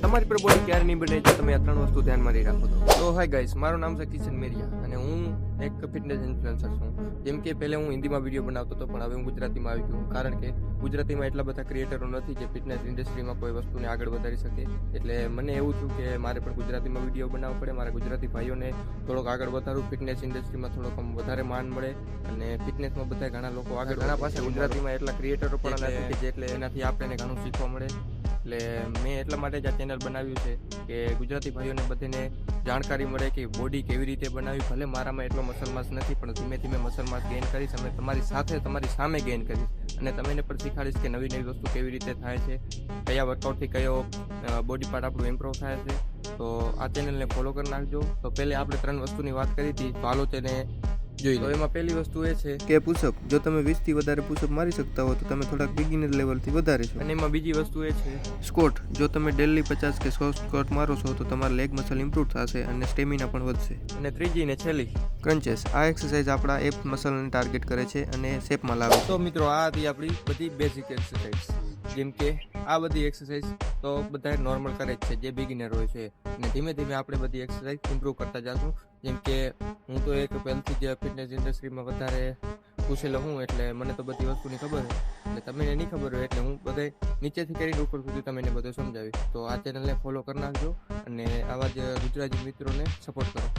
તમારી પર બોડી ક્યારે નહીં બને જો તમે આ ત્રણ વસ્તુ ધ્યાનમાં રહી રાખો તો હાય ગાઈસ, મારું નામ છે કિશન મેરિયા અને હું એક ફિટનેસ ઇન્ફ્લુએન્સર છું. જેમ કે પહેલે હું હિન્દીમાં વિડીયો બનાવતો હતો, પણ હવે હું ગુજરાતીમાં આવી ગયો, કારણ કે ગુજરાતીમાં એટલા બધા ક્રિએટરો નથી જે ફિટનેસ ઇન્ડસ્ટ્રીમાં કોઈ વસ્તુને આગળ વધારી શકે. એટલે મને એવું થયું કે મારે પણ ગુજરાતીમાં વિડીયો બનાવવો પડે, મારા ગુજરાતી ભાઈઓને થોડોક આગળ વધારવું, ફિટનેસ ઇન્ડસ્ટ્રીમાં થોડોક વધારે માન મળે અને ફિટનેસમાં બધા ઘણા લોકો આગળ, ઘણા પાસે ગુજરાતીમાં એટલા ક્રિએટરો પણ નથી કે જેટલે એનાથી આપણને ઘણું શીખવા મળે. એટલે મેં એટલા માટે જ આ ચેનલ બનાવ્યું છે કે ગુજરાતી ભાઈઓને બધાને જાણકારી મળે કે બોડી કેવી રીતે બનાવવી. ભલે મારામાં એટલો મસલ માસ નથી, પણ ધીમે ધીમે મસલ માસ ગેઇન કરીશ અને તમારી સાથે તમારી સામે ગેઇન કરીશ અને તમને પણ શીખાડીશ કે નવી નવી વસ્તુ કેવી રીતે થાય છે, કયા વર્કઆઉટથી કયો બોડી પાર્ટ આપણું ઇમ્પ્રૂવ થાય છે. તો આ ચેનલને ફોલો કરી નાખજો. તો પહેલે આપણે 3 વસ્તુની વાત કરી હતી, તો હાલો તેને જોઈ લો. એમાં પહેલી વસ્તુ એ છે કે પુશઅપ. જો તમે 20 થી વધારે પુશઅપ મારી શકતા હો તો તમે થોડાક બિગિનર લેવલથી વધારે છો. અને એમાં બીજી વસ્તુ એ છે સ્કોટ. જો તમે ડેલી 50 કે 100 સ્કોટ મારો છો તો તમારા લેગ મસલ ઇમ્પ્રૂવ થશે અને સ્ટેમિના પણ વધશે. અને ત્રીજી ને છેલ્લી ક્રન્ચેસ. આ એક્સરસાઇઝ આપણા એપ મસલને ટાર્ગેટ કરે છે અને શેપમાં લાવે છે. તો મિત્રો, આ હતી આપણી બધી બેઝિક એક્સરસાઇઝ. જેમ કે આ બધી એક્સરસાઇઝ તો બધા નોર્મલ કરે જ છે જે બિગિનર હોય છે, અને ધીમે ધીમે આપણે બધી એક્સરસાઇઝ ઇમ્પ્રૂવ કરતા જશું. જેમ કે હું તો એક પહેલથી જ ફિટનેસ ઇન્ડસ્ટ્રીમાં વધારે પૂછેલો હું, એટલે મને તો બધી વસ્તુની ખબર છે. એટલે તમને નહીં ખબર હોય એટલે હું બધે નીચેથી કરીને ઉપર સુધી તમને બધું સમજાવીશ. તો આ ચેનલને ફોલો કરી નાખજો અને આવા જ ગુજરાતી મિત્રોને સપોર્ટ કરો.